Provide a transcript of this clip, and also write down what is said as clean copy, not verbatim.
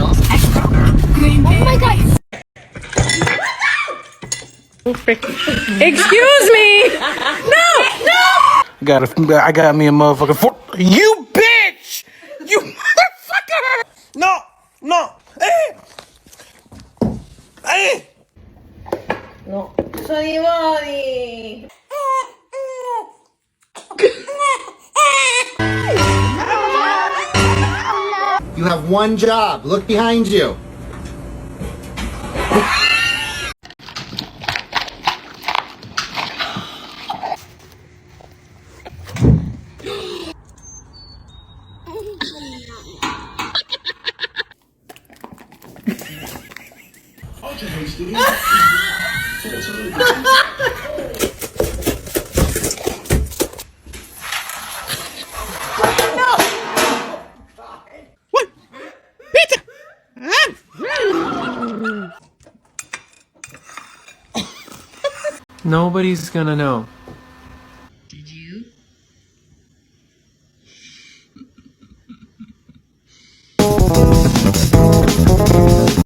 deals at Kroger. Oh my god. Excuse me! No! I got me a motherfucking fork. You bitch! You motherfucker! No! Hey! Hey! No. Sonny Bonnie! You have one job. Look behind you. What? Pizza! Nobody's gonna know.